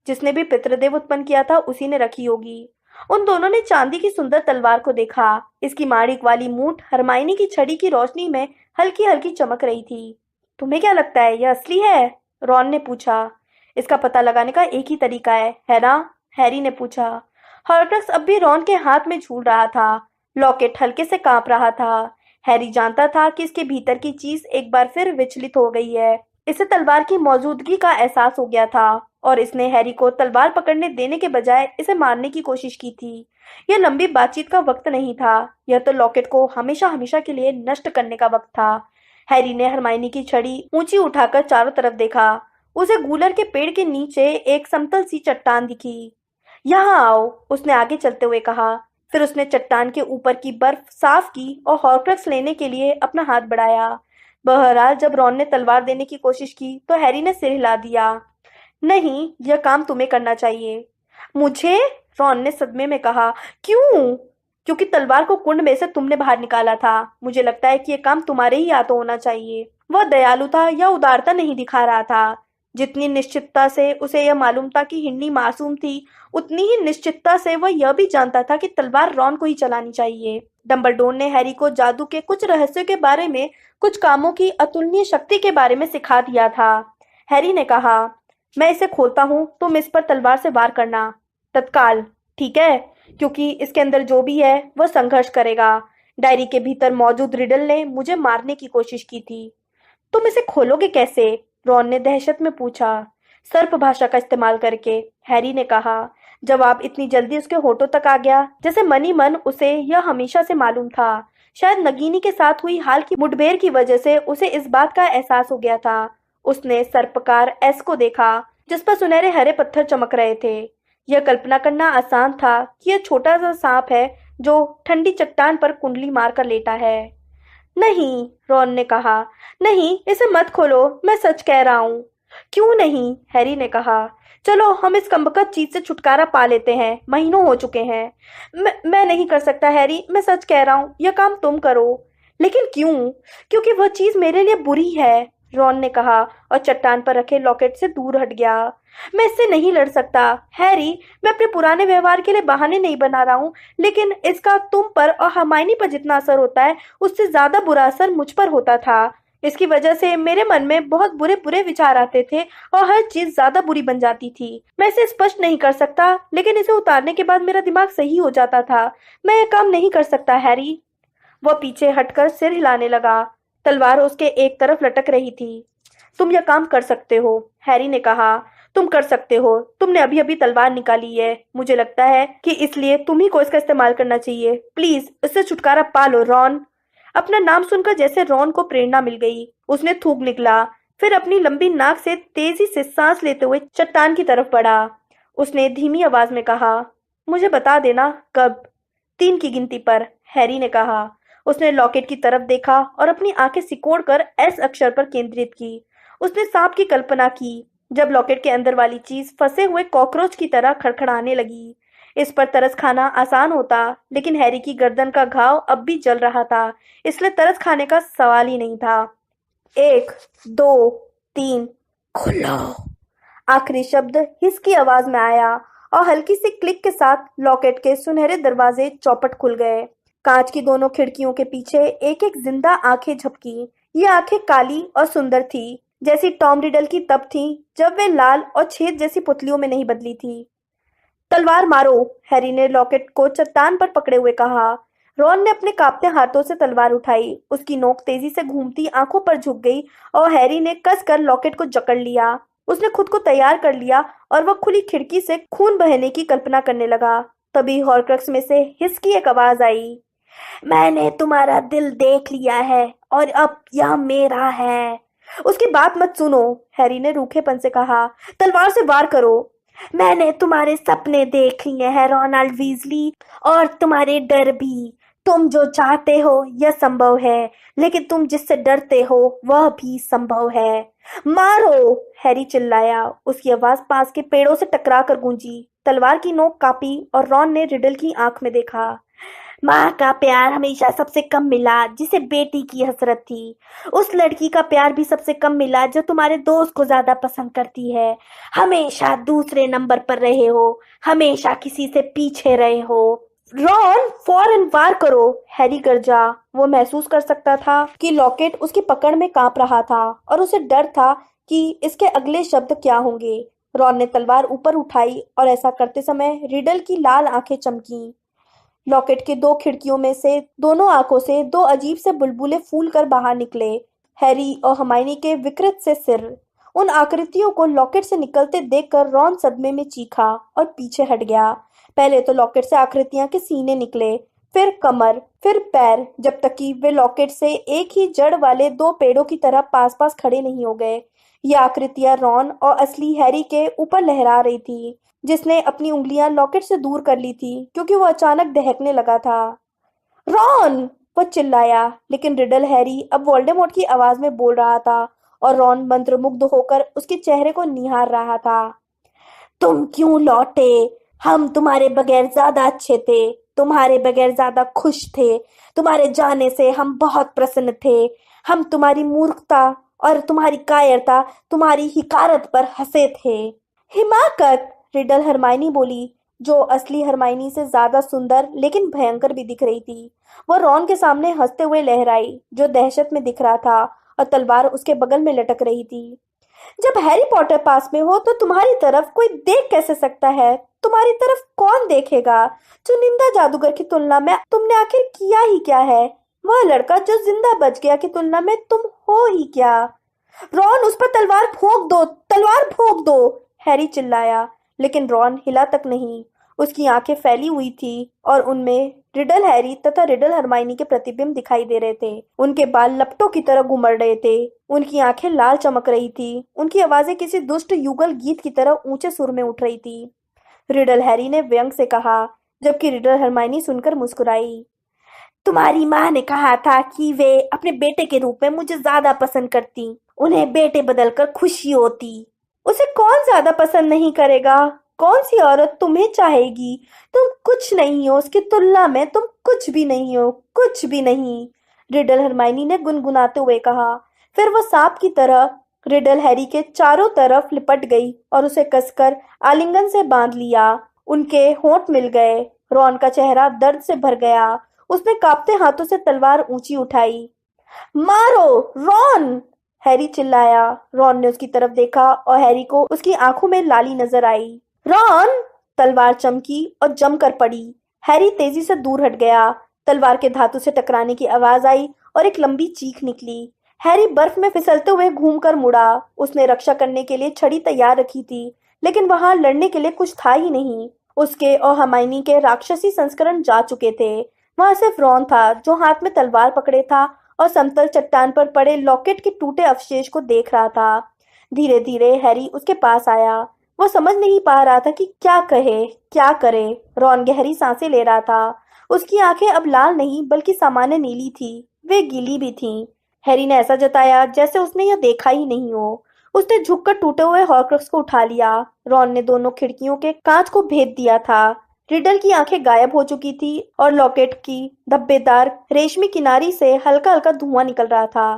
जिसने भी पितृदेव उत्पन्न किया था उसी ने रखी होगी। उन दोनों ने चांदी की सुंदर तलवार को देखा। इसकी माणिक वाली मूठ हरमाइनी की छड़ी की रोशनी में हल्की हल्की चमक रही थी। तुम्हें क्या लगता है, यह असली है? रॉन ने पूछा। इसका पता लगाने का एक ही तरीका है ना? हैरी ने पूछा। हॉर्क्रक्स अब भी रॉन के हाथ में झूल रहा था। लॉकेट हल्के से कांप रहा था। हैरी जानता था कि इसके भीतर की चीज एक बार फिर विचलित हो गई है। इसे तलवार की मौजूदगी का एहसास हो गया था और इसने हैरी को तलवार पकड़ने देने के बजाय इसे मारने की कोशिश की थी। यह लंबी बातचीत का वक्त नहीं था। यह तो लॉकेट को हमेशा हमेशा के लिए नष्ट करने का वक्त था। हैरी ने हरमाइनी की छड़ी ऊंची उठाकर चारों तरफ देखा। उसे गूलर के पेड़ के नीचे एक समतल सी चट्टान दिखी। यहाँ आओ, उसने आगे चलते हुए कहा। फिर उसने चट्टान के ऊपर की बर्फ साफ की और हॉर्क्रक्स लेने के लिए अपना हाथ बढ़ाया। बहरहाल जब रॉन ने तलवार देने की कोशिश की तो हैरी ने सिर हिला दिया। नहीं, यह काम तुम्हें करना चाहिए। मुझे? रॉन ने सदमे में कहा। क्यों? क्योंकि तलवार को कुंड में से तुमने बाहर निकाला था। मुझे लगता है कि यह काम तुम्हारे ही हाथों होना चाहिए। वह दयालु था या उदारता नहीं दिखा रहा था। जितनी निश्चितता से उसे यह मालूम था कि हिरनी मासूम थी, उतनी ही निश्चितता से वह यह भी जानता था कि तलवार रॉन को ही चलानी चाहिए। डंबलडोर ने हैरी को जादू के कुछ रहस्यों के बारे में, कुछ कामों की अतुलनीय शक्ति के बारे में सिखा दिया था। हैरी ने कहा, मैं इसे खोलता हूँ, तुम इस पर तलवार से वार करना तत्काल, ठीक है? क्योंकि इसके अंदर जो भी है वह संघर्ष करेगा। डायरी के भीतर मौजूद रिडल ने मुझे मारने की कोशिश की थी। तुम इसे खोलोगे कैसे? रॉन ने दहशत में पूछा। सर्प भाषा का इस्तेमाल करके, हैरी ने कहा। जवाब इतनी जल्दी उसके होठों तक आ गया जैसे मन ही मन उसे यह हमेशा से मालूम था। शायद नगीनी के साथ हुई हाल की मुठभेड़ की वजह से उसे इस बात का एहसास हो गया था। उसने सर्पकार एस को देखा, जिस पर सुनहरे हरे पत्थर चमक रहे थे। यह कल्पना करना आसान था कि यह छोटा सा सांप है जो ठंडी चट्टान पर कुंडली मारकर लेटा है। नहीं, रॉन ने कहा। नहीं, इसे मत खोलो, मैं सच कह रहा हूँ। क्यों नहीं? हैरी ने कहा। चलो हम इस कमबख्त चीज से छुटकारा पा लेते हैं, महीनों हो चुके हैं। मैं नहीं कर सकता हैरी, मैं सच कह रहा हूँ, यह काम तुम करो। लेकिन क्यों? क्योंकि वह चीज मेरे लिए बुरी है, रॉन ने कहा और चट्टान पर रखे लॉकेट से दूर हट गया। मैं इससे नहीं लड़ सकता हैरी, मैं अपने पुराने व्यवहार के लिए बहाने नहीं बना रहा हूँ, लेकिन इसका तुम पर और हरमाइनी पर जितना असर होता है उससे ज्यादा बुरा असर मुझ पर होता था। इसकी वजह से मेरे मन में बहुत बुरे बुरे विचार आते थे और हर चीज ज्यादा बुरी बन जाती थी। मैं इसे स्पष्ट नहीं कर सकता, लेकिन इसे उतारने के बाद मेरा दिमाग सही हो जाता था। मैं यह काम नहीं कर सकता हैरी। वह पीछे हटकर सिर हिलाने लगा। तलवार उसके एक तरफ लटक रही थी। तुम यह काम कर सकते हो, हैरी ने कहा। तुम कर सकते हो। तुमने अभी अभी तलवार निकाली है। मुझे लगता है कि इसलिए तुम्ही को इसका इस्तेमाल करना चाहिए। प्लीज इससे छुटकारा पा लो रॉन। अपना नाम सुनकर जैसे रॉन को प्रेरणा मिल गई। उसने थूक निकला, फिर अपनी लंबी नाक से तेजी से सांस लेते हुए चट्टान की तरफ बढ़ा। उसने धीमी आवाज में कहा, मुझे बता देना कब। 3 की गिनती पर, हैरी ने कहा। उसने लॉकेट की तरफ देखा और अपनी आंखें सिकोड़कर एस अक्षर पर केंद्रित की। उसने सांप की कल्पना की, जब लॉकेट के अंदर वाली चीज फंसे हुए कॉकरोच की तरह खड़खड़ाने लगी। इस पर तरस खाना आसान होता, लेकिन हैरी की गर्दन का घाव अब भी जल रहा था, इसलिए तरस खाने का सवाल ही नहीं था। 1, 2, 3, खुलो। आखिरी शब्द हिस की आवाज में आया और हल्की सी क्लिक के साथ लॉकेट के सुनहरे दरवाजे चौपट खुल गए। कांच की दोनों खिड़कियों के पीछे एक एक जिंदा आंखें झपकी। ये आंखें काली और सुंदर थी, जैसी टॉम रिडल की तब थी जब वे लाल और छेद जैसी पुतलियों में नहीं बदली थी। तलवार मारो, हैरी ने लॉकेट को चट्टान पर पकड़े हुए कहा। रॉन ने अपने कांपते हाथों से तलवार उठाई। उसकी नोक तेजी से घूमती आंखों पर झुक गई और हैरी ने कसकर लॉकेट को जकड़ लिया। उसने खुद को तैयार कर लिया और वह खुली खिड़की से खून बहने की कल्पना करने लगा। तभी हॉर्क्रक्स में से हिस की एक आवाज आई, मैंने तुम्हारा दिल देख लिया है और अब यह मेरा है। उसकी बात मत सुनो, हैरी ने रूखेपन से कहा। तलवार से वार करो। मैंने तुम्हारे सपने देख लिए हैं रोनाल्ड वीजली, और तुम्हारे डर भी। तुम जो चाहते हो यह संभव है, लेकिन तुम जिससे डरते हो वह भी संभव है। मारो, हैरी चिल्लाया। उसकी आवाज पास के पेड़ों से टकरा कर गूंजी। तलवार की नोक कांपी और रॉन ने रिडल की आंख में देखा। माँ का प्यार हमेशा सबसे कम मिला जिसे बेटी की हसरत थी। उस लड़की का प्यार भी सबसे कम मिला जो तुम्हारे दोस्त को ज्यादा पसंद करती है। हमेशा दूसरे नंबर पर रहे हो, हमेशा किसी से पीछे रहे हो। रॉन, फौरन वार करो, हैरी गरजा। वो महसूस कर सकता था कि लॉकेट उसकी पकड़ में कांप रहा था और उसे डर था कि इसके अगले शब्द क्या होंगे। रॉन ने तलवार ऊपर उठाई और ऐसा करते समय रिडल की लाल आंखें चमकी। लॉकेट के 2 खिड़कियों में से दोनों आंखों से 2 अजीब से बुलबुले फूल कर बाहर निकले। हैरी और हरमाइनी के विकृत से सिर। उन आकृतियों को लॉकेट से निकलते देखकर रॉन सदमे में चीखा और पीछे हट गया। पहले तो लॉकेट से आकृतियां के सीने निकले, फिर कमर, फिर पैर, जब तक कि वे लॉकेट से एक ही जड़ वाले 2 पेड़ों की तरह पास पास खड़े नहीं हो गए। ये आकृतियां रॉन और असली हैरी के ऊपर लहरा रही थी, जिसने अपनी उंगलियां लॉकेट से दूर कर ली थी क्योंकि वो अचानक दहकने लगा था। रॉन, वो चिल्लाया, लेकिन रिडल हैरी अब वोल्डेमॉर्ट की आवाज में बोल रहा था और रॉन मंत्रमुग्ध होकर उसके चेहरे को निहार रहा था। तुम क्यों लौटे? हम तुम्हारे बगैर ज्यादा अच्छे थे, तुम्हारे बगैर ज्यादा खुश थे। तुम्हारे जाने से हम बहुत प्रसन्न थे। हम तुम्हारी मूर्खता और तुम्हारी कायरता, तुम्हारी हिकारत पर हंसे थे। हिमाकत, रिडल हरमाइनी बोली, जो असली हरमाइनी से ज्यादा सुंदर लेकिन भयंकर भी दिख रही थी। वह रॉन के सामने हंसते हुए लहराई, जो दहशत में दिख रहा था, और तलवार उसके बगल में लटक रही थी। जब हैरी पॉटर पास में हो तो तुम्हारी तरफ कोई देख कैसे सकता है? तुम्हारी तरफ कौन देखेगा? चुनिंदा जादूगर की तुलना में तुमने आखिर किया ही क्या है? वह लड़का जो जिंदा बच गया की तुलना में तुम हो ही क्या? रॉन, उस पर तलवार भोंक दो, तलवार भोंक दो, हैरी चिल्लाया, लेकिन रॉन हिला तक नहीं। उसकी आंखें फैली हुई थी और उनमें रिडल हैरी तथा रिडल हरमाइनी के प्रतिबिंब दिखाई दे रहे थे। उनके बाल लपटों की तरह घुमड़ रहे थे। उनकी आंखें लाल चमक रही थी। उनकी आवाजें किसी दुष्ट युगल गीत की तरह ऊंचे सुर में उठ रही थी। रिडल हैरी ने व्यंग से कहा, जबकि रिडल हरमाइनी सुनकर मुस्कुराई। तुम्हारी माँ ने कहा था कि वे अपने बेटे के रूप में मुझे ज्यादा पसंद करती। उन्हें बेटे बदलकर खुशी होती। उसे कौन ज्यादा पसंद नहीं करेगा? कौन सी औरत तुम्हें चाहेगी? तुम कुछ नहीं हो उसकी तुलना में, तुम कुछ भी नहीं हो, कुछ भी नहीं। रिडल हरमाइनी ने गुनगुनाते हुए कहा। फिर वो सांप की तरह रिडल हैरी के चारों तरफ लिपट गई और उसे कसकर आलिंगन से बांध लिया। उनके होंठ मिल गए। रॉन का चेहरा दर्द से भर गया। उसने कांपते हाथों से तलवार ऊंची उठाई। मारो रॉन! हैरी चिल्लाया। रॉन ने उसकी तरफ देखा और हैरी को उसकी आंखों में लाली नजर आई। रॉन! तलवार चमकी और जमकर पड़ी। हैरी तेजी से दूर हट गया। तलवार के धातु से टकराने की आवाज आई और एक लंबी चीख निकली। हैरी बर्फ में फिसलते हुए घूमकर मुड़ा। उसने रक्षा करने के लिए छड़ी तैयार रखी थी, लेकिन वहां लड़ने के लिए कुछ था ही नहीं। उसके और हरमाइनी के राक्षसी संस्करण जा चुके थे। वहां सिर्फ रॉन था, जो हाथ में तलवार पकड़े था और समतल चट्टान पर पड़े लॉकेट के टूटे अवशेष को देख रहा था। धीरे धीरे हैरी उसके पास आया। वो समझ नहीं पा रहा था कि क्या कहे, क्या करे। रॉन गहरी सांसें ले रहा था। उसकी आंखें अब लाल नहीं बल्कि सामान्य नीली थी। वे गीली भी थीं। हैरी ने ऐसा जताया जैसे उसने यह देखा ही नहीं हो। उसने झुककर टूटे हुए हॉर्क्रक्स को उठा लिया। रॉन ने दोनों खिड़कियों के कांच को भेद दिया था। रिडल की आंखें गायब हो चुकी थी और लॉकेट की धब्बेदार रेशमी किनारी से हल्का हल्का धुआं निकल रहा था।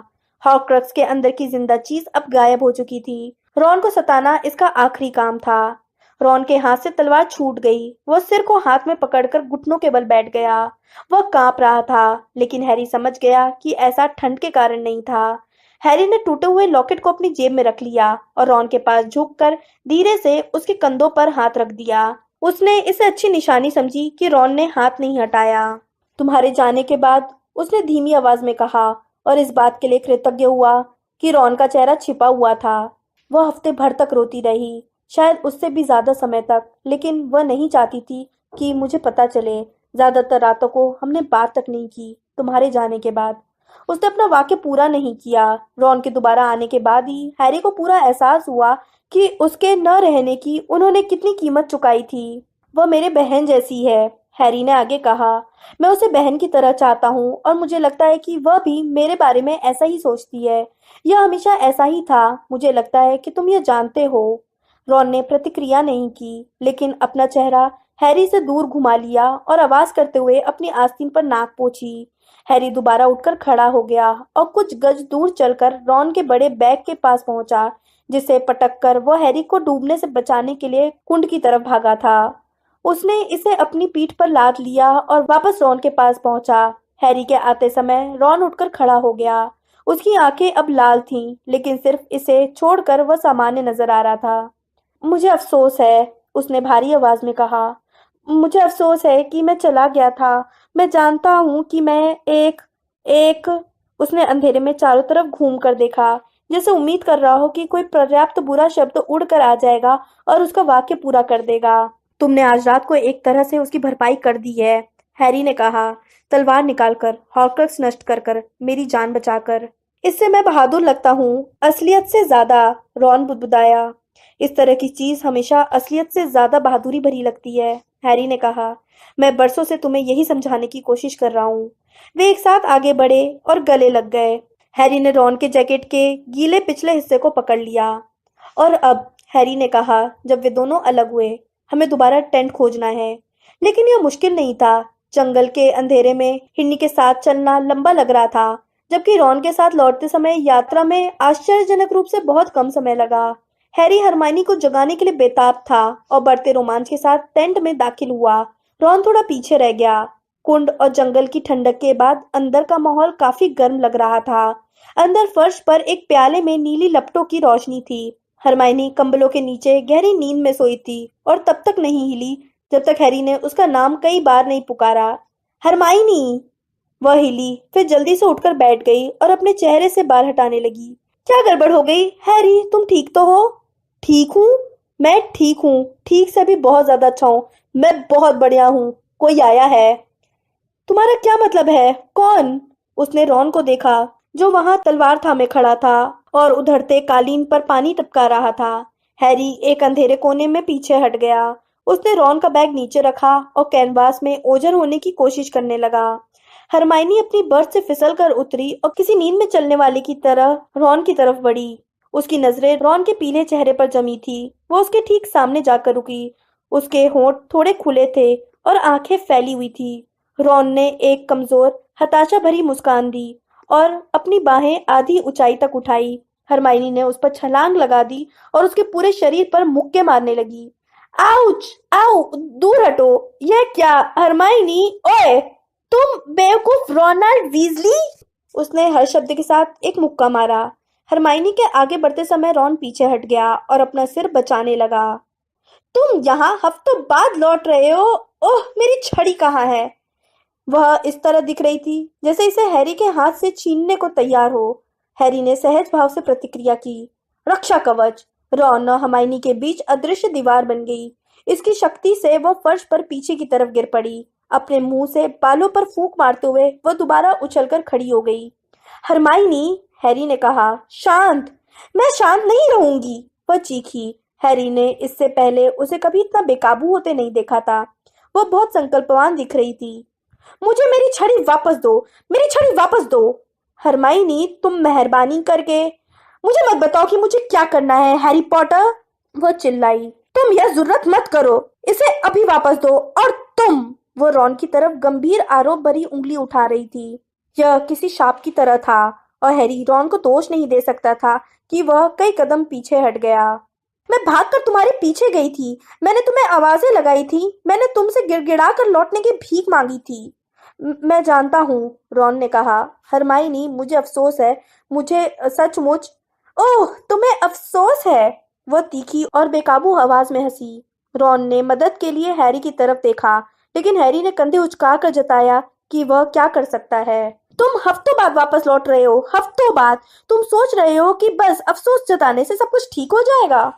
हॉर्क्रक्स के अंदर की जिंदा चीज अब गायब हो चुकी थी। रॉन को सताना इसका आखिरी काम था। रॉन के हाथ से तलवार छूट गई। वह सिर को हाथ में पकड़कर घुटनों के बल बैठ गया। वह कांप रहा था, लेकिन हैरी समझ गया कि ऐसा ठंड के कारण नहीं था। हैरी ने टूटे हुए लॉकेट को अपनी जेब में रख लिया और रॉन के पास झुककर धीरे से उसके कंधों पर हाथ रख दिया। उसने इसे अच्छी निशानी समझी कि रॉन ने हाथ नहीं हटाया। तुम्हारे जाने के बाद, उसने धीमी आवाज में कहा, और इस बात के लिए कृतज्ञ हुआ कि रॉन का चेहरा छिपा हुआ था। वह हफ्ते भर तक रोती रही, शायद उससे भी ज्यादा समय तक, लेकिन वह नहीं चाहती थी कि मुझे पता चले। ज्यादातर रातों को हमने बात तक नहीं की तुम्हारे जाने के बाद। उसने अपना वाक्य पूरा नहीं किया। रॉन के दोबारा आने के बाद ही हैरी को पूरा एहसास हुआ कि उसके न रहने की उन्होंने कितनी कीमत चुकाई थी। वह मेरे बहन जैसी है, हैरी ने आगे कहा। मैं उसे बहन की तरह चाहता हूँ और मुझे लगता है कि वह भी मेरे बारे में ऐसा ही सोचती है। यह हमेशा ऐसा ही था। मुझे लगता है कि तुम यह जानते हो। रॉन ने प्रतिक्रिया नहीं की, लेकिन अपना चेहरा हैरी से दूर घुमा लिया और आवाज करते हुए अपनी आस्तीन पर नाक पोंछी। हैरी दोबारा उठकर खड़ा हो गया और कुछ गज दूर चलकर रॉन के बड़े बैग के पास पहुंचा, जिसे पटककर वह हैरी को डूबने से बचाने के लिए कुंड की तरफ भागा था। उसने इसे अपनी पीठ पर लाद लिया और वापस रॉन के पास पहुंचा। हैरी के आते समय रॉन उठकर खड़ा हो गया। उसकी आंखें अब लाल थीं, लेकिन सिर्फ इसे छोड़कर वह सामान्य नजर आ रहा था। मुझे अफसोस है, उसने भारी आवाज में कहा। मुझे अफसोस है कि मैं चला गया था। मैं जानता हूँ कि मैं एक एक उसने अंधेरे में चारों तरफ घूम कर देखा, जैसे उम्मीद कर रहा हो कि कोई पर्याप्त बुरा शब्द उड़ कर आ जाएगा और उसका वाक्य पूरा कर देगा। तुमने आज रात को एक तरह से उसकी भरपाई कर दी है, हैरी ने कहा, तलवार निकालकर, हॉर्क्रक्स नष्ट कर कर, मेरी जान बचाकर। इससे मैं बहादुर लगता हूँ, असलियत से ज्यादा, रॉन बुदबुदाया। इस तरह की चीज हमेशा असलियत से ज्यादा बहादुरी भरी लगती है, हैरी ने कहा। मैं बरसों से तुम्हें यही समझाने की कोशिश कर रहा हूँ। वे एक साथ आगे बढ़े और गले लग गए। हैरी ने रॉन के जैकेट के गीले पिछले हिस्से को पकड़ लिया। और अब, हैरी ने कहा जब वे दोनों अलग हुए, हमें दोबारा टेंट खोजना है। लेकिन यह मुश्किल नहीं था। जंगल के अंधेरे में हिरनी के साथ चलना लंबा लग रहा था, जबकि रॉन के साथ लौटते समय यात्रा में आश्चर्यजनक रूप से बहुत कम समय लगा। हैरी हरमाइनी को जगाने के लिए बेताब था और बढ़ते रोमांच के साथ टेंट में दाखिल हुआ। रॉन थोड़ा पीछे रह गया। कुंड और जंगल की ठंडक के बाद अंदर का माहौल काफी गर्म लग रहा था। अंदर फर्श पर एक प्याले में नीली लपटों की रोशनी थी। हरमाइनी कंबलों के नीचे गहरी नींद में सोई थी और तब तक नहीं हिली जब तक हैरी ने उसका नाम कई बार नहीं पुकारा। हरमाइनी! वह हिली, फिर जल्दी से उठकर बैठ गई और अपने चेहरे से बाल हटाने लगी। क्या गड़बड़ हो गई? हैरी, तुम ठीक तो हो? ठीक हूँ? मैं ठीक हूँ, ठीक से भी बहुत ज्यादा अच्छा हूँ। मैं बहुत बढ़िया हूँ। कोई आया है? तुम्हारा क्या मतलब है? कौन? उसने रॉन को देखा, जो वहां तलवार थामे खड़ा था और उधड़ते कालीन पर पानी टपका रहा था। हैरी एक अंधेरे कोने में पीछे हट गया। उसने रॉन का बैग नीचे रखा और कैनवास में ओझल होने की कोशिश करने लगा। हरमाइनी अपनी बर्थ से फिसलकर उतरी और किसी नींद में चलने वाले की तरह रॉन की तरफ बढ़ी। उसकी नजरें रॉन के पीले चेहरे पर जमी थी। वो उसके ठीक सामने जाकर रुकी। उसके होंठ थोड़े खुले थे और आंखें फैली हुई थी। रॉन ने एक कमजोर, हताशा भरी मुस्कान दी और अपनी बाहें आधी ऊंचाई तक उठाई। हरमाइनी ने उस पर छलांग लगा दी और उसके पूरे शरीर पर मुक्के मारने लगी। आउच! आओ! दूर हटो! यह क्या? हरमाइनी! ओए! तुम बेवकूफ रोनाल्ड वीजली! उसने हर शब्द के साथ एक मुक्का मारा। हरमाइनी के आगे बढ़ते समय रॉन पीछे हट गया और अपना सिर बचाने लगा। तुम यहाँ हफ्तों बाद लौट रहे हो? ओह, मेरी छड़ी कहाँ है? वह इस तरह दिख रही थी जैसे इसे हैरी के हाथ से छीनने को तैयार हो। हैरी ने सहज भाव से प्रतिक्रिया की। रक्षा कवच! रॉन और हरमाइनी के बीच अदृश्य दीवार बन गई। इसकी शक्ति से वह फर्श पर पीछे की तरफ गिर पड़ी। अपने मुंह से बालों पर फूंक मारते हुए वह दोबारा उछलकर खड़ी हो गई। हरमाइनी! हैरी ने कहा। शांत! मैं शांत नहीं रहूंगी! वह चीखी। हैरी ने इससे पहले उसे कभी इतना बेकाबू होते नहीं देखा था। वह बहुत संकल्पवान दिख रही थी। मुझे मेरी छड़ी वापस दो! मेरी छड़ी वापस दो! हरमाइनी, तुम मेहरबानी करके मुझे मत बताओ कि मुझे क्या करना है, हैरी पॉटर! वह चिल्लाई। तुम यह जुर्रत मत करो! इसे अभी वापस दो! और तुम! वो रॉन की तरफ गंभीर आरोप भरी उंगली उठा रही थी। यह किसी शाप की तरह था और हैरी रॉन को दोष नहीं दे सकता था कि वह कई कदम पीछे हट गया। मैं भागकर तुम्हारे पीछे गई थी। मैंने तुम्हें आवाजें लगाई थी। मैंने तुमसे गिड़गिड़ा कर लौटने की भीख मांगी थी। मैं जानता हूँ, रॉन ने कहा। हरमाइनी, मुझे अफसोस है। मुझे सचमुच। ओह, तुम्हें अफसोस है? वह तीखी और बेकाबू आवाज में हंसी। रॉन ने मदद के लिए हैरी की तरफ देखा, लेकिन हैरी ने कंधे उचकाकर जताया कि वह क्या कर सकता है। तुम हफ्तों बाद वापस लौट रहे हो, हफ्तों बाद। तुम सोच रहे हो कि बस अफसोस जताने से सब कुछ ठीक हो जाएगा।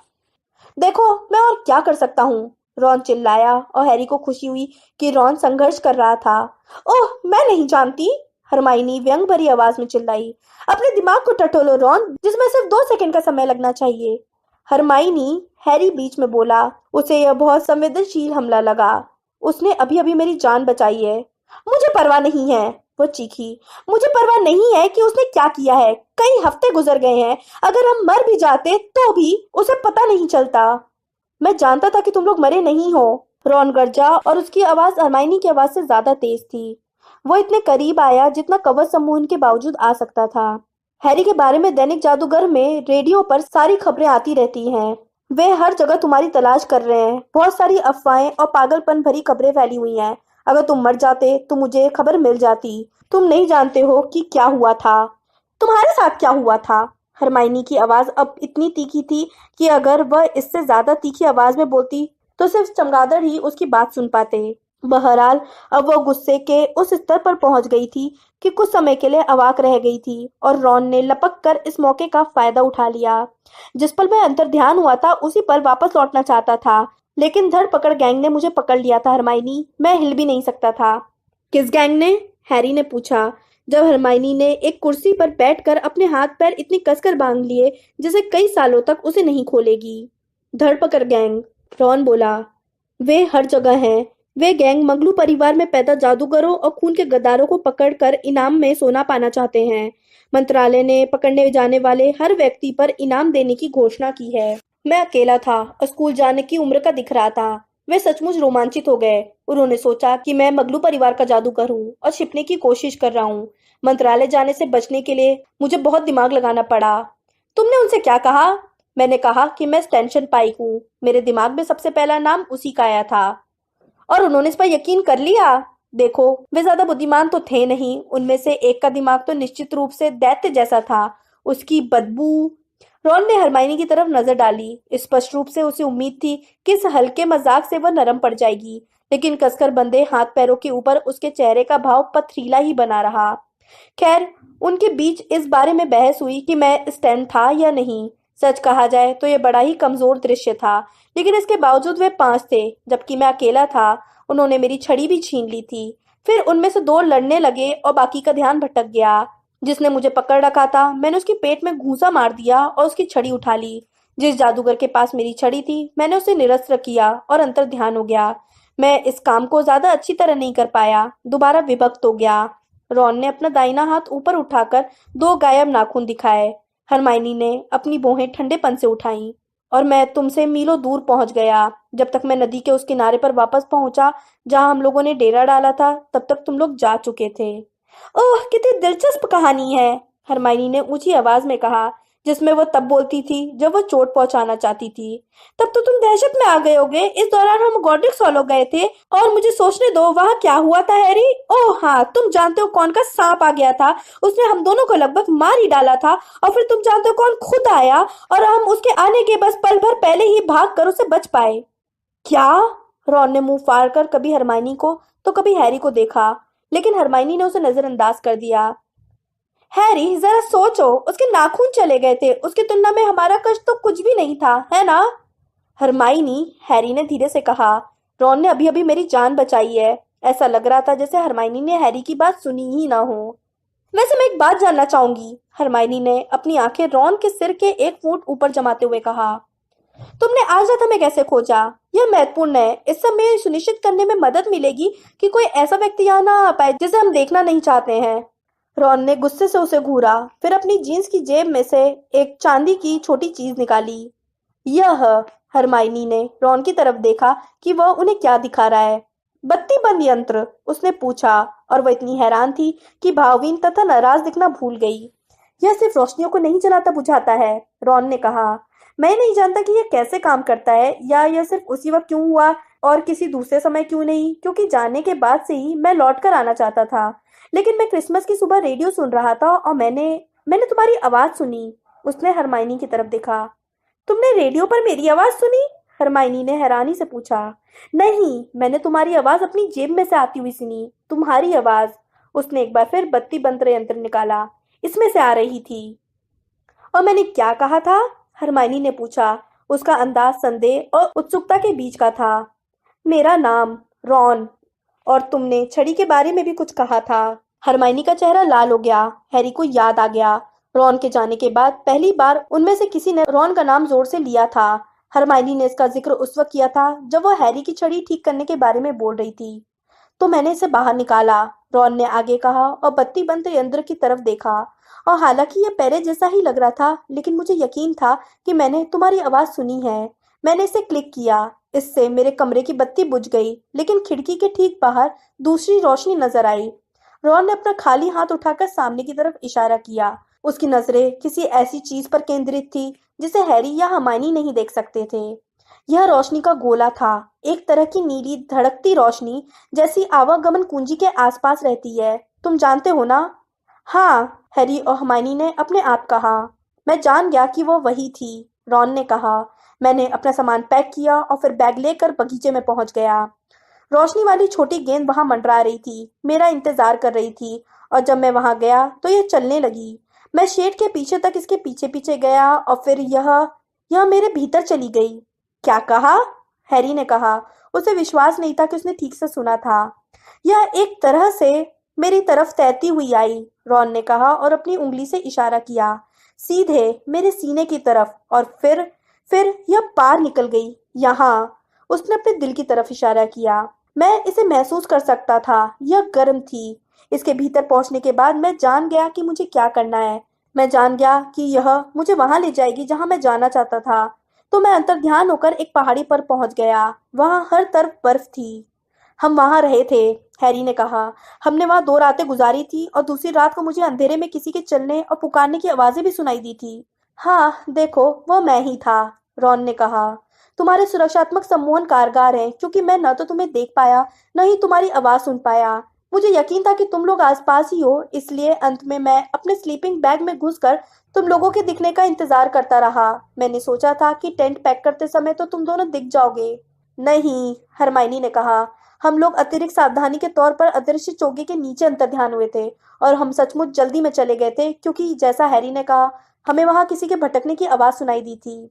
देखो, मैं और क्या कर सकता हूँ? रॉन चिल्लाया और हैरी को खुशी हुई कि रॉन संघर्ष कर रहा था। ओह, मैं नहीं जानती! हरमाइनी व्यंग भरी आवाज में चिल्लाई। अपने दिमाग को टटोलो रॉन, जिसमें सिर्फ 2 सेकंड का समय लगना चाहिए। हरमाइनी! हैरी बीच में बोला। उसे यह बहुत संवेदनशील हमला लगा। उसने अभी अभी मेरी जान बचाई है। मुझे परवाह नहीं है, वो चीखी। मुझे परवाह नहीं है कि उसने क्या किया है। कई हफ्ते गुजर गए हैं। अगर हम मर भी जाते तो भी उसे पता नहीं चलता। मैं जानता था कि तुम लोग मरे नहीं हो। रॉन गरजा और उसकी आवाज हरमाइनी की आवाज से ज्यादा तेज थी। वो इतने करीब आया जितना कवच समूह के बावजूद आ सकता था। हैरी के बारे में दैनिक जादूगर में रेडियो पर सारी खबरें आती रहती हैं। वे हर जगह तुम्हारी तलाश कर रहे हैं। बहुत सारी अफवाहें और पागलपन भरी खबरें फैली हुई हैं। अगर तुम मर जाते तो मुझे खबर मिल जाती। तुम नहीं जानते हो कि क्या हुआ था। तुम्हारे साथ क्या हुआ था? हरमाइनी की आवाज अब इतनी तीखी थी कि अगर वह इससे ज्यादा तीखी आवाज में बोलती तो सिर्फ चमगादड़ ही उसकी बात सुन पाते। बहरहाल, अब वह गुस्से के उस स्तर पर पहुंच गई थी कि कुछ समय के लिए अवाक रह गई थी और रॉन ने लपक कर इस मौके का फायदा उठा लिया। जिस पल मैं अंतर ध्यान हुआ था उसी पल वापस लौटना चाहता था, लेकिन धरपकड़ गैंग ने मुझे पकड़ लिया था। हरमाइनी, मैं हिल भी नहीं सकता था। किस गैंग ने? हैरी ने पूछा, जब हरमाइनी ने एक कुर्सी पर बैठकर अपने हाथ पैर इतने कसकर बांध लिए जैसे कई सालों तक उसे नहीं खोलेगी। धरपकड़ गैंग, रॉन बोला। वे हर जगह हैं। वे गैंग मंगलू परिवार में पैदा जादूगरों और खून के गद्दारों को पकड़कर इनाम में सोना पाना चाहते हैं। मंत्रालय ने पकड़ने जाने वाले हर व्यक्ति पर इनाम देने की घोषणा की है। मैं अकेला था और स्कूल जाने की उम्र का दिख रहा था। वे सचमुच रोमांचित हो गए। उन्होंने सोचा कि मैं मंगलू परिवार का जादूगर हूँ और छिपने की कोशिश कर रहा हूँ। मंत्रालय जाने से बचने के लिए मुझे बहुत दिमाग लगाना पड़ा। तुमने उनसे क्या कहा? मैंने कहा कि मैं स्टैंशन पाई हूँ। मेरे दिमाग में सबसे पहला नाम उसी का आया था और उन्होंने इस पर यकीन कर लिया। देखो, वे ज्यादा बुद्धिमान तो थे नहीं। उनमें से एक का दिमाग तो निश्चित रूप से दैत्य जैसा था। उसकी बदबू। रॉन ने हरमाइनी की तरफ नजर डाली। स्पष्ट रूप से उसे उम्मीद थी कि इस हल्के मजाक से वह नरम पड़ जाएगी, लेकिन कसकर बंधे हाथ पैरों के ऊपर उसके चेहरे का भाव पथरीला ही बना रहा। खैर, उनके बीच इस बारे में बहस हुई कि मैं स्टैंड था या नहीं। सच कहा जाए तो यह बड़ा ही कमजोर दृश्य था, लेकिन इसके बावजूद वे 5 थे, जबकि मैं अकेला था। उन्होंने मेरी छड़ी भी छीन ली थी। फिर उनमें से दो लड़ने लगे और बाकी का ध्यान भटक गया। जिसने मुझे पकड़ रखा था, मैंने उसके पेट में घूंसा मार दिया और उसकी छड़ी उठा ली। जिस जादूगर के पास मेरी छड़ी थी, मैंने उसे निरस्त्र किया और अंतर ध्यान हो गया। मैं इस काम को ज्यादा अच्छी तरह नहीं कर पाया, दोबारा विभक्त हो गया। रॉन ने अपना दाहिना हाथ ऊपर उठाकर दो गायब नाखून दिखाए। हरमाइनी ने अपनी भौहें ठंडेपन से उठाई। और मैं तुमसे मीलों दूर पहुंच गया। जब तक मैं नदी के उस किनारे पर वापस पहुंचा जहां हम लोगों ने डेरा डाला था, तब तक तुम लोग जा चुके थे। ओह, कितनी दिलचस्प कहानी है, हरमाइनी ने ऊंची आवाज में कहा, जिसमें वो तब बोलती थी जब वो चोट पहुंचाना चाहती थी। तब तो तुम दहशत में आ गए होगे। इस दौरान हम गॉड्रिक्स हॉलो गए थे और मुझे सोचने दो वहां क्या हुआ था हैरी। ओह हाँ, तुम जानते हो कौन का सांप आ गया था। उसने हम दोनों को लगभग मार ही डाला था। और फिर तुम जानते हो कौन खुद आया और हम उसके आने के बस पल भर पहले ही भाग कर उसे बच पाए। क्या? रॉन ने मुंह फाड़ कर कभी हरमाइनी को तो कभी हैरी को देखा, लेकिन हरमाइनी ने उसे नजरअंदाज कर दिया। हैरी, जरा सोचो, उसके नाखून चले गए थे। उसकी तुलना में हमारा कष्ट तो कुछ भी नहीं था, है ना? हरमाइनी, हैरी ने धीरे से कहा, रॉन ने अभी अभी मेरी जान बचाई है। ऐसा लग रहा था जैसे हरमाइनी ने हैरी की बात सुनी ही ना हो। वैसे मैं एक बात जानना चाहूंगी, हरमाइनी ने अपनी आंखें रॉन के सिर के 1 फुट ऊपर जमाते हुए कहा। तुमने आज रात हमें कैसे खोजा? यह महत्वपूर्ण है। इस समय सुनिश्चित करने में मदद मिलेगी कि कोई ऐसा व्यक्ति यहाँ ना आ पाए जिसे हम देखना नहीं चाहते हैं। रॉन ने गुस्से से उसे घूरा, फिर अपनी जीन्स की जेब में से एक चांदी की छोटी चीज निकाली। यह, हरमाइनी ने रॉन की तरफ देखा कि वह उन्हें क्या दिखा रहा है। बत्ती बंद यंत्र, उसने पूछा, और वह इतनी हैरान थी कि भावहीन तथा नाराज दिखना भूल गई। यह सिर्फ रोशनियों को नहीं जलाता बुझाता है, रॉन ने कहा। मैं नहीं जानता कि यह कैसे काम करता है, या यह सिर्फ उसी वक्त क्यों हुआ और किसी दूसरे समय क्यों नहीं, क्योंकि जाने के बाद से ही मैं लौट कर आना चाहता था। लेकिन मैं क्रिसमस की सुबह रेडियो सुन रहा था और मैंने मैंने तुम्हारी आवाज सुनी। उसने हरमाइनी की तरफ देखा। तुमने रेडियो पर मेरी आवाज सुनी? हरमाइनी ने हैरानी से पूछा। नहीं, मैंने तुम्हारी आवाज अपनी जेब में से आती हुई सुनी। तुम्हारी आवाज। उसने एक बार फिर बत्ती बंद यंत्र निकाला। इसमें से आ रही थी। और मैंने क्या कहा था? हरमाइनी ने पूछा। उसका अंदाज संदेह और उत्सुकता के बीच का था। मेरा नाम रॉन। और तुमने छड़ी के बारे में भी कुछ कहा था। हरमाइनी का चेहरा लाल हो गया। हैरी को याद आ गया, रॉन के जाने के बाद पहली बार उनमें से किसी ने रॉन का नाम जोर से लिया था। हरमाइनी ने इसका जिक्र उस वक्त किया था जब वह हैरी की छड़ी ठीक करने के बारे में बोल रही थी। तो मैंने इसे बाहर निकाला, रॉन ने आगे कहा और बत्ती बंद यंत्र की तरफ देखा। और हालांकि यह पहले जैसा ही लग रहा था, लेकिन मुझे यकीन था कि मैंने तुम्हारी आवाज सुनी है। मैंने इसे क्लिक किया। इससे मेरे कमरे की बत्ती बुझ गई, लेकिन खिड़की के ठीक बाहर दूसरी रोशनी नजर आई। रॉन ने अपना खाली हाथ उठाकर सामने की तरफ इशारा किया। उसकी नजरें किसी ऐसी चीज पर केंद्रित थी जिसे हैरी या हरमाइनी नहीं देख सकते थे। यह रोशनी का गोला था, एक तरह की नीली धड़कती रोशनी जैसी आवागमन कुंजी के आसपास रहती है। तुम जानते हो ना? हाँ, हैरी और हरमाइनी ने अपने आप कहा। मैं जान गया कि वो वही थी, रॉन ने कहा। मैंने अपना सामान पैक किया और फिर बैग लेकर बगीचे में पहुंच गया। रोशनी वाली छोटी गेंद वहां मंडरा रही थी, मेरा इंतजार कर रही थी। और जब मैं वहां गया तो यह चलने लगी। मैं शेड के पीछे तक इसके पीछे पीछे गया और फिर यह मेरे भीतर चली गई। क्या कहा? हैरी ने कहा। उसे विश्वास नहीं था कि उसने ठीक से सुना था। यह एक तरह से मेरी तरफ तैरती हुई आई, रॉन ने कहा और अपनी उंगली से इशारा किया, सीधे मेरे सीने की तरफ। और फिर यह पार निकल गई, यहाँ। उसने अपने दिल की तरफ इशारा किया। मैं इसे महसूस कर सकता था, यह गर्म थी। इसके भीतर पहुंचने के बाद मैं जान गया कि मुझे क्या करना है। मैं जान गया कि यह मुझे वहां ले जाएगी जहां मैं जाना चाहता था। तो मैं अंतर्ध्यान होकर एक पहाड़ी पर पहुंच गया। वहां हर तरफ बर्फ थी। हम वहां रहे थे, हैरी ने कहा। हमने वहां 2 रातें गुजारी थी और दूसरी रात को मुझे अंधेरे में किसी के चलने और पुकारने की आवाजें भी सुनाई दी थी। हाँ, देखो, वो मैं ही था, रॉन ने कहा। तुम्हारे सुरक्षात्मक सम्मोहन कारगर हैं, क्योंकि मैं न तो तुम्हें देख पाया, न ही तुम्हारी आवाज सुन पाया। मुझे यकीन था कि तुम लोग आसपास ही हो, इसलिए अंत में मैं अपने स्लीपिंग बैग में घुसकर तुम लोगों के दिखने का इंतजार करता रहा। मैंने सोचा था कि टेंट पैक करते समय तो तुम दोनों दिख जाओगे। नहीं, हरमाइनी ने कहा। हम लोग अतिरिक्त सावधानी के तौर पर अदृश्य चोगे के नीचे अंतर्ध्यान हुए थे, और हम सचमुच जल्दी में चले गए थे, क्योंकि जैसा हैरी ने कहा, हमें वहां किसी के भटकने की आवाज सुनाई दी थी।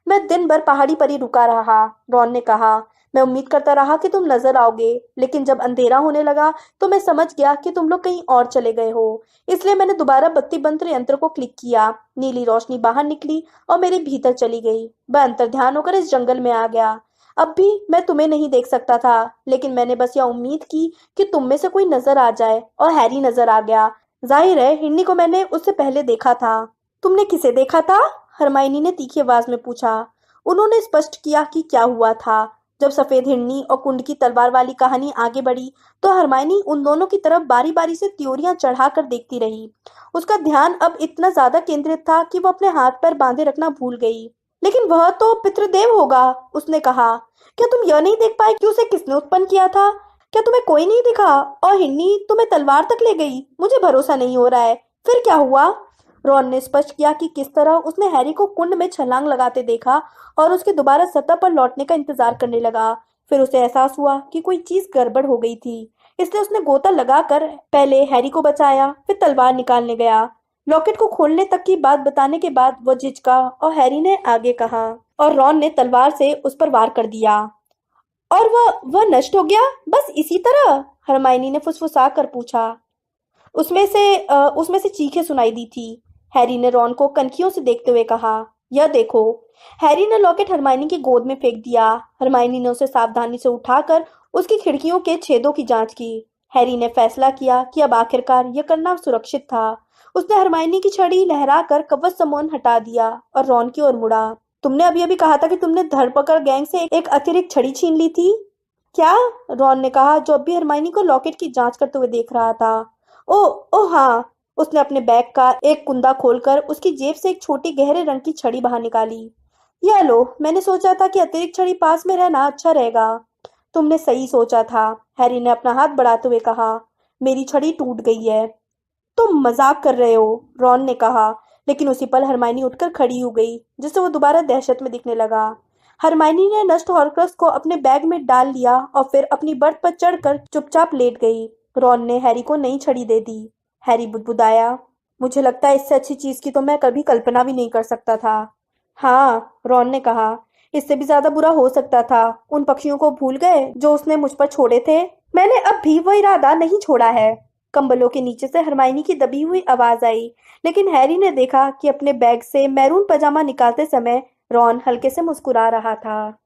मैं दिन भर पहाड़ी पर ही रुका रहा, रॉन ने कहा। मैं उम्मीद करता रहा कि तुम नजर आओगे, लेकिन जब अंधेरा होने लगा तो मैं समझ गया कि तुम लोग कहीं और चले गए हो। इसलिए मैंने दोबारा बत्ती बंद यंत्र को क्लिक किया। नीली रोशनी बाहर निकली और मेरे भीतर चली गई। मैं अंतर्ध्यान होकर इस जंगल में आ गया। अब भी मैं तुम्हें नहीं देख सकता था, लेकिन मैंने बस यह उम्मीद की कि तुम में से कोई नजर आ जाए, और हैरी नजर आ गया। जाहिर है हिरनी को मैंने उससे पहले देखा था। तुमने किसे देखा था? हरमाइनी ने तीखी आवाज में पूछा। उन्होंने स्पष्ट किया कि क्या हुआ था। जब सफेद हिरनी और कुंड की तलवार वाली कहानी आगे बढ़ी तो हरमाइनी उन दोनों की तरफ बारी बारी से त्योरियां चढ़ाकर देखती रही। उसका ध्यान अब इतना ज्यादा केंद्रित था कि वो अपने हाथ पैर बांधे रखना भूल गई। लेकिन वह तो पितृदेव होगा, उसने कहा। क्या तुम यह नहीं देख पाए कि उसे किसने उत्पन्न किया था? क्या तुम्हें कोई नहीं दिखा? और हिरनी तुम्हें तलवार तक ले गई? मुझे भरोसा नहीं हो रहा है। फिर क्या हुआ? रॉन ने स्पष्ट किया कि किस तरह उसने हैरी को कुंड में छलांग लगाते देखा और उसके दोबारा सतह पर लौटने का इंतजार करने लगा। फिर उसे एहसास हुआ कि कोई चीज गड़बड़ हो गई थी। इसलिए उसने गोता लगाकर पहले हैरी को बचाया, फिर तलवार निकालने गया। लॉकेट को खोलने तक की बात बताने के बाद वह झिझका और हैरी ने आगे कहा, और रॉन ने तलवार से उस पर वार कर दिया। और वह नष्ट हो गया, बस इसी तरह? हरमाइनी ने फुसफुसा कर पूछा। उसमें से चीखें सुनाई दी थी। हैरी ने रॉन को कनखियों से देखते हुए कहा, यह देखो। हैरी ने लॉकेट हरमाइनी की गोद में फेंक दिया। हरमाइनी ने उसे सावधानी से उठाकर उसकी खिड़कियों के छेदों की जांच की। हैरी ने फैसला किया कि अब आखिरकार यह करना सुरक्षित था। उसने हरमाइनी की छड़ी लहराकर कवच समोन हटा दिया और रॉन की ओर मुड़ा। तुमने अभी अभी कहा था कि तुमने धरपकड़ गैंग से एक अतिरिक्त छड़ी छीन ली थी, क्या? रॉन ने कहा, जो अभी हरमाइनी को लॉकेट की जांच करते हुए देख रहा था। ओ ओ हाँ। उसने अपने बैग का एक कुंदा खोलकर उसकी जेब से एक छोटी गहरे रंग की छड़ी बाहर निकाली। यह लो, मैंने सोचा था कि अतिरिक्त छड़ी पास में रहना अच्छा रहेगा। तुमने सही सोचा था, हैरी ने अपना हाथ बढ़ाते हुए कहा। मेरी छड़ी टूट गई है। तुम मजाक कर रहे हो, रॉन ने कहा। लेकिन उसी पल हरमाइनी उठकर खड़ी हो गई, जिससे वो दोबारा दहशत में दिखने लगा। हरमाइनी ने नष्ट हॉर्क्रक्स को अपने बैग में डाल लिया और फिर अपनी बर्थ पर चढ़कर चुपचाप लेट गई। रॉन ने हैरी को नई छड़ी दे दी। हैरी बुदबुदाया, मुझे लगता है इससे अच्छी चीज की तो मैं कभी कल्पना भी नहीं कर सकता था। हाँ, रॉन ने कहा, इससे भी ज्यादा बुरा हो सकता था। उन पक्षियों को भूल गए जो उसने मुझ पर छोड़े थे? मैंने अब भी वो इरादा नहीं छोड़ा है। कंबलों के नीचे से हरमाइनी की दबी हुई आवाज आई, लेकिन हैरी ने देखा कि अपने बैग से मैरून पजामा निकालते समय रॉन हल्के से मुस्कुरा रहा था।